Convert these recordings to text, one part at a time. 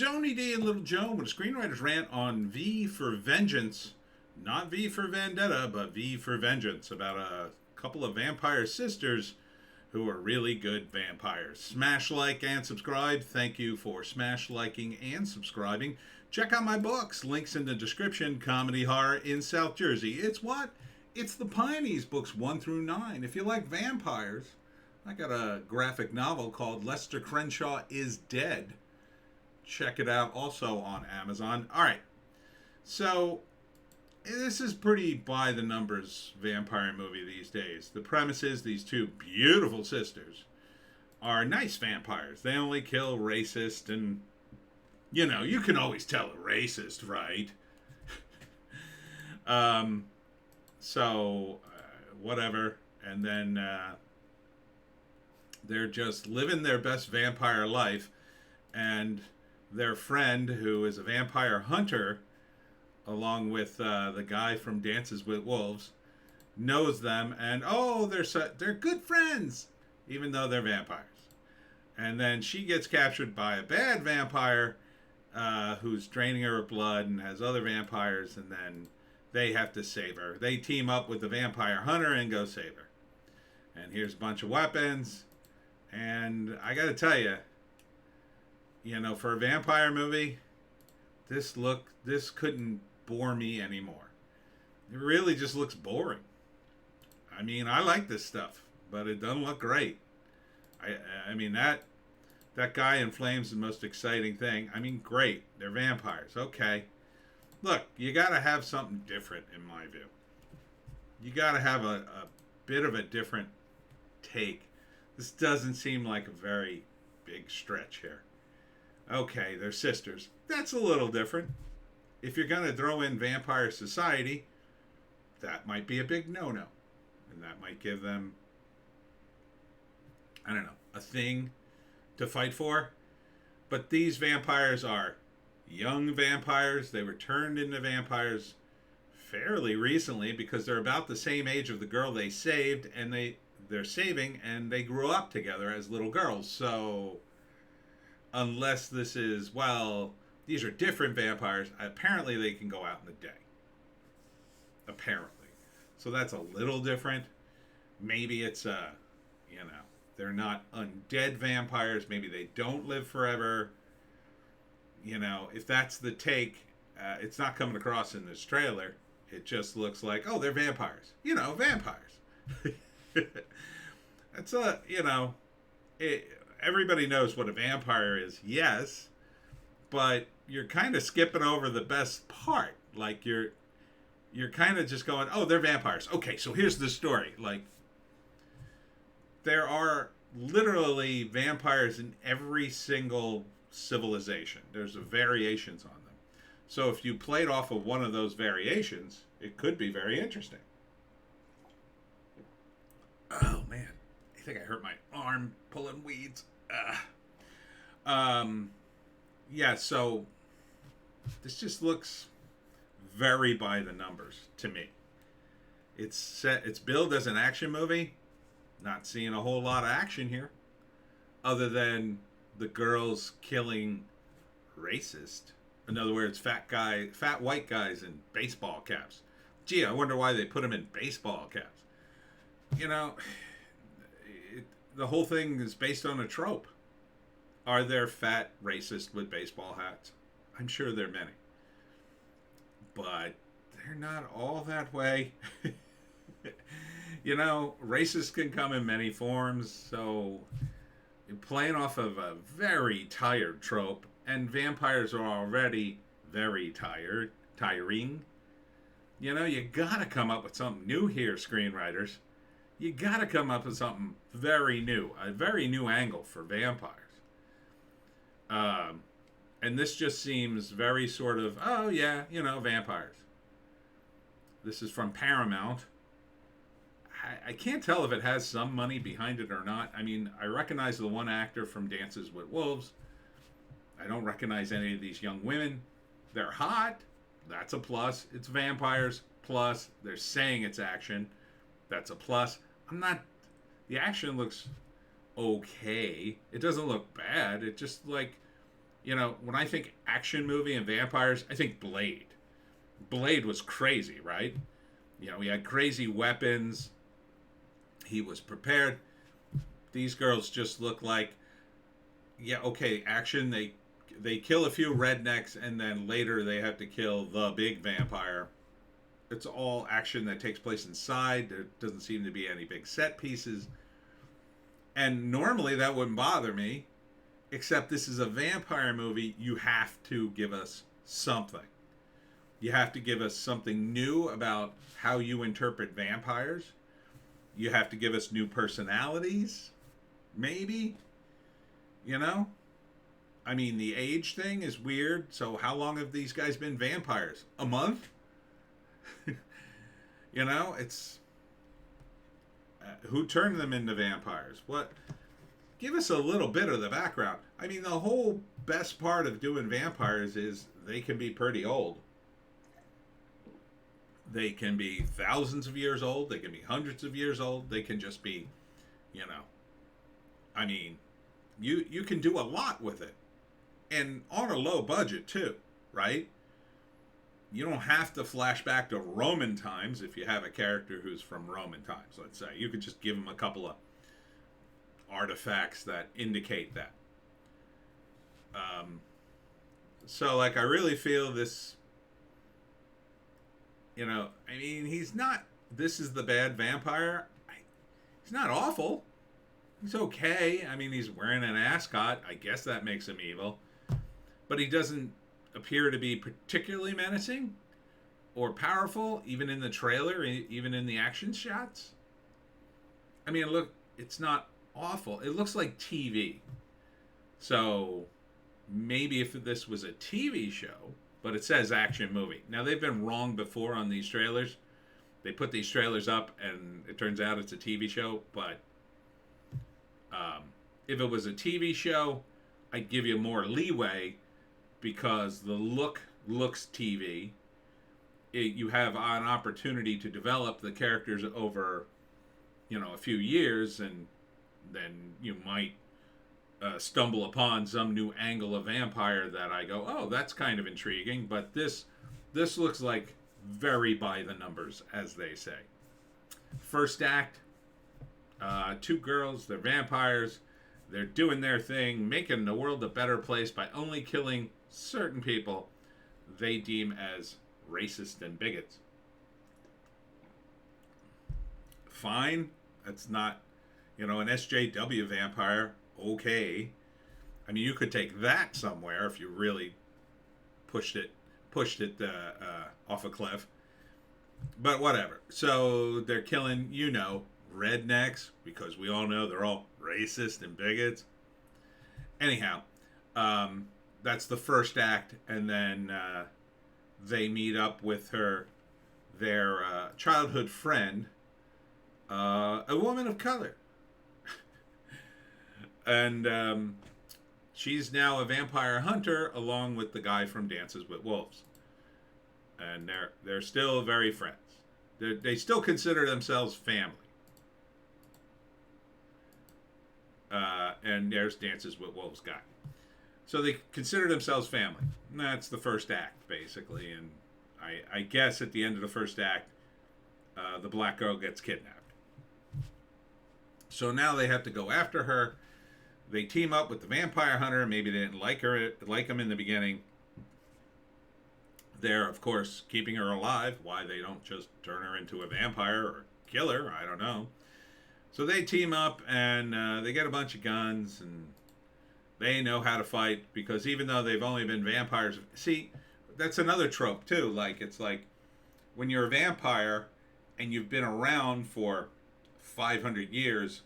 Joni D and Little Joan with a screenwriter's rant on V for Vengeance. Not V for Vendetta, but V for Vengeance. About a couple of vampire sisters who are really good vampires. Smash like and subscribe. Thank you for smash liking and subscribing. Check out my books. Links in the description. Comedy Horror in South Jersey. It's what? It's the Pineys, books 1 through 9. If you like vampires, I got a graphic novel called Lester Crenshaw is Dead. Check it out also on Amazon. All right. So, this is pretty by the numbers vampire movie these days. The premise is these two beautiful sisters are nice vampires. They only kill racist and, you know, you can always tell a racist, right? Whatever. And then they're just living their best vampire life. And their friend, who is a vampire hunter, along with the guy from Dances with Wolves, knows them. And, oh, they're good friends, even though they're vampires. And then she gets captured by a bad vampire who's draining her of blood and has other vampires, and then they have to save her. They team up with the vampire hunter and go save her. And here's a bunch of weapons. And I got to tell you, you know, for a vampire movie, this couldn't bore me anymore. It really just looks boring. I mean, I like this stuff, but it doesn't look great. I mean, that guy in flames is the most exciting thing. I mean, great. They're vampires. Okay. Look, you got to have something different, in my view. You got to have a bit of a different take. This doesn't seem like a very big stretch here. Okay, they're sisters. That's a little different. If you're going to throw in Vampire Society, that might be a big no-no. And that might give them, I don't know, a thing to fight for. But these vampires are young vampires. They were turned into vampires fairly recently because they're about the same age of the girl they saved, and they're saving, and they grew up together as little girls. So unless this is, well, these are different vampires, apparently they can go out in the day. Apparently. So that's a little different. Maybe it's they're not undead vampires. Maybe they don't live forever. You know, if that's the take, it's not coming across in this trailer. It just looks like, oh, they're vampires. You know, vampires. That's everybody knows what a vampire is, yes, but you're kind of skipping over the best part. Like, you're kind of just going, oh, they're vampires. Okay, so here's the story. Like, there are literally vampires in every single civilization. There's variations on them. So if you played off of one of those variations, it could be very interesting. Oh, man. I think I hurt my arm pulling weeds. Yeah, so this just looks very by the numbers to me. It's billed as an action movie. Not seeing a whole lot of action here, other than the girls killing racist. In other words, fat white guys in baseball caps. Gee, I wonder why they put them in baseball caps. You know, the whole thing is based on a trope. Are there fat racists with baseball hats? I'm sure there are many. But they're not all that way. You know, racists can come in many forms, so you're playing off of a very tired trope, and vampires are already very tiring. You know, you gotta come up with something new here, screenwriters. You gotta come up with something very new, a very new angle for vampires. And this just seems very sort of, oh yeah, you know, vampires. This is from Paramount. I can't tell if it has some money behind it or not. I mean, I recognize the one actor from Dances with Wolves. I don't recognize any of these young women. They're hot. That's a plus. It's vampires. Plus, they're saying it's action. That's a plus. The action looks okay. It doesn't look bad. It just, like, You know, when I think action movie and vampires, I think Blade. Blade was crazy, right? You know, he had crazy weapons. He was prepared. These girls just look like, yeah, okay, action. They kill a few rednecks, and then later they have to kill the big vampire. It's all action that takes place inside. There doesn't seem to be any big set pieces. And normally that wouldn't bother me, except this is a vampire movie. You have to give us something. You have to give us something new about how you interpret vampires. You have to give us new personalities, maybe. You know? I mean, the age thing is weird. So, how long have these guys been vampires? A month? You know, it's. Who turned them into vampires? What? Give us a little bit of the background. I mean, the whole best part of doing vampires is they can be pretty old. They can be thousands of years old. They can be hundreds of years old. They can just be, you know. I mean, you can do a lot with it. And on a low budget, too, right? You don't have to flash back to Roman times if you have a character who's from Roman times, let's say. You could just give them a couple of artifacts that indicate that. So, like, I really feel this, you know, I mean, he's not, this is the bad vampire. He's not awful. He's okay. I mean, he's wearing an ascot. I guess that makes him evil. But he doesn't appear to be particularly menacing or powerful, even in the trailer, even in the action shots. I mean, look, it's not awful. It looks like TV. So maybe if this was a TV show, but it says action movie. Now, they've been wrong before on these trailers. They put these trailers up, and it turns out it's a TV show. But if it was a TV show, I'd give you more leeway because the looks TV. You have an opportunity to develop the characters over, you know, a few years, and then you might stumble upon some new angle of vampire that I go, oh, that's kind of intriguing. But this looks like very by the numbers, as they say. First act, two girls, they're vampires. They're doing their thing, making the world a better place by only killing certain people they deem as racist and bigots. Fine. That's not, you know, an SJW vampire. Okay. I mean, you could take that somewhere if you really pushed it off a cliff. But whatever. So they're killing, you know, rednecks, because we all know they're all racist and bigots. Anyhow, that's the first act, and then they meet up with their childhood friend, a woman of color. And she's now a vampire hunter along with the guy from Dances with Wolves. And they're still very friends. They still consider themselves family. And there's Dances with Wolves guy. So they consider themselves family. And that's the first act, basically. And I guess at the end of the first act, the black girl gets kidnapped. So now they have to go after her. They team up with the vampire hunter. Maybe they didn't like him in the beginning. They're, of course, keeping her alive. Why they don't just turn her into a vampire or kill her, I don't know. So they team up, and they get a bunch of guns, and they know how to fight, because even though they've only been vampires... See, that's another trope, too. Like, it's like, when you're a vampire, and you've been around for 500 years,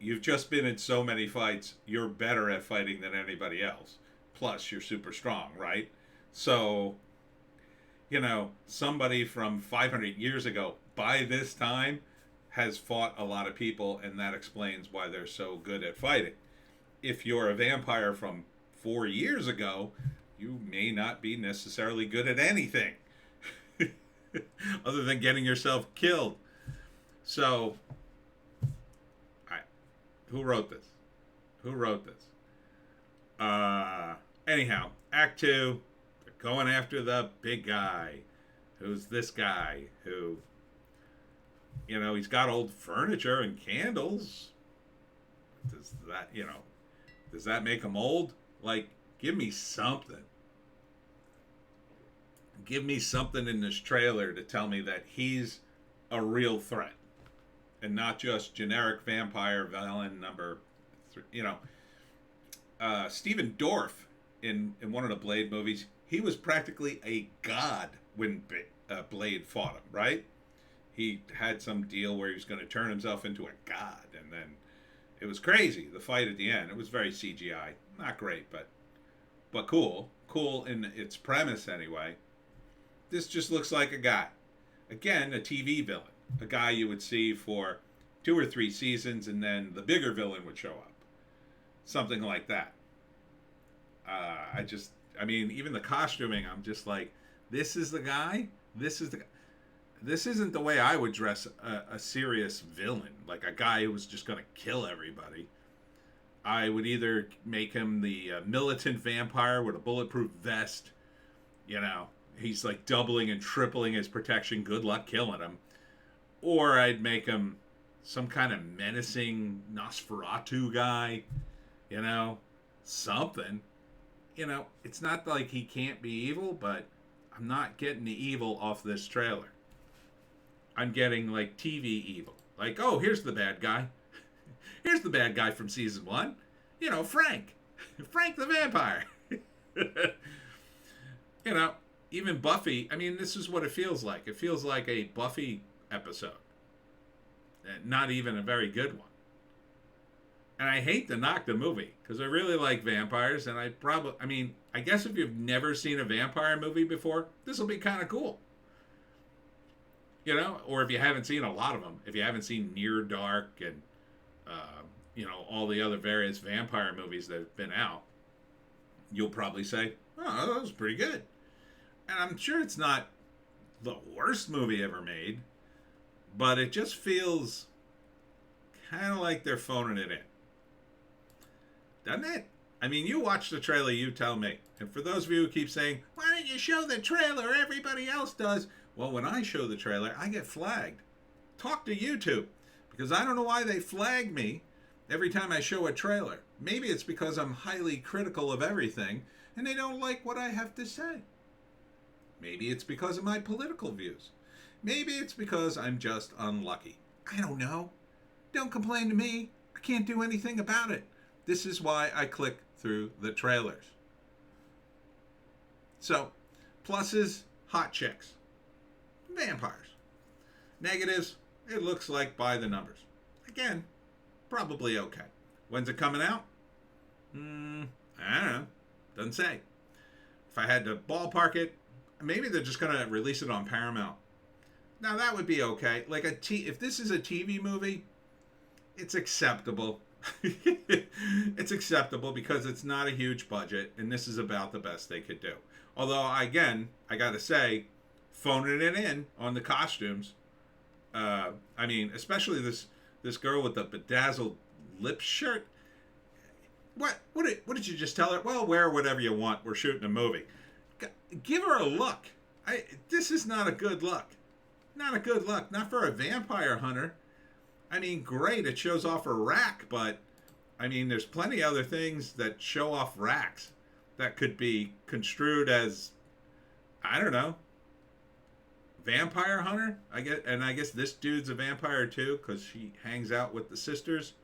you've just been in so many fights, you're better at fighting than anybody else. Plus, you're super strong, right? So, you know, somebody from 500 years ago, by this time, has fought a lot of people, and that explains why they're so good at fighting. If you're a vampire from 4 years ago, you may not be necessarily good at anything other than getting yourself killed. So, who wrote this? Anyhow, Act Two, they're going after the big guy. Who's this guy who, he's got old furniture and candles. Does that, does that make him old? Like, give me something. Give me something in this trailer to tell me that he's a real threat and not just generic vampire villain number three. Stephen Dorff in one of the Blade movies, he was practically a god when Blade fought him, right? He had some deal where he was going to turn himself into a god, and then it was crazy, the fight at the end. It was very CGI. Not great, but cool. Cool in its premise, anyway. This just looks like a guy. Again, a TV villain. A guy you would see for 2 or 3 seasons, and then the bigger villain would show up. Something like that. Even the costuming, I'm just like, this is the guy? This isn't the way I would dress a serious villain, like a guy who was just going to kill everybody. I would either make him the militant vampire with a bulletproof vest. He's like doubling and tripling his protection. Good luck killing him. Or I'd make him some kind of menacing Nosferatu guy. Something. It's not like he can't be evil, but I'm not getting the evil off this trailer. I'm getting like TV evil. Like, oh, here's the bad guy. Here's the bad guy from season 1. Frank. Frank the vampire. Even Buffy, this is what it feels like. It feels like a Buffy episode. Not even a very good one. And I hate to knock the movie, because I really like vampires, and I guess if you've never seen a vampire movie before, this will be kind of cool. Or if you haven't seen a lot of them, if you haven't seen Near Dark and, all the other various vampire movies that have been out, you'll probably say, oh, that was pretty good. And I'm sure it's not the worst movie ever made, but it just feels kind of like they're phoning it in. Doesn't it? You watch the trailer, you tell me. And for those of you who keep saying, why don't you show the trailer? Everybody else does. Well, when I show the trailer, I get flagged. Talk to YouTube. Because I don't know why they flag me every time I show a trailer. Maybe it's because I'm highly critical of everything and they don't like what I have to say. Maybe it's because of my political views. Maybe it's because I'm just unlucky. I don't know. Don't complain to me. I can't do anything about it. This is why I click through the trailers. So, pluses, hot chicks. Vampires. Negatives, it looks like by the numbers. Again, probably okay. When's it coming out? I don't know. Doesn't say. If I had to ballpark it, maybe they're just going to release it on Paramount. Now, that would be okay. Like if this is a TV movie, it's acceptable. It's acceptable because it's not a huge budget, and this is about the best they could do. Although, again, I got to say, phoning it in on the costumes. Especially this girl with the bedazzled lip shirt. What did you just tell her? Well, wear whatever you want. We're shooting a movie. Give her a look. This is not a good look. Not a good look. Not for a vampire hunter. Great, it shows off her rack, but there's plenty of other things that show off racks that could be construed as, I don't know, vampire hunter. I guess this dude's a vampire too, because she hangs out with the sisters,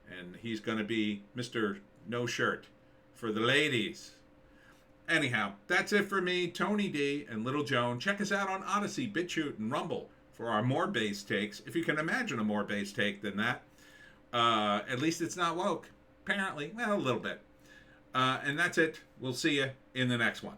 and he's gonna be Mr. No Shirt for the ladies. Anyhow, that's it for me, Tony D and Little Joan. Check us out on Odysee, Bitchute, and Rumble for our more base takes, if you can imagine a more base take than that. At least it's not woke. Apparently. Well, a little bit. And that's it. We'll see you in the next one.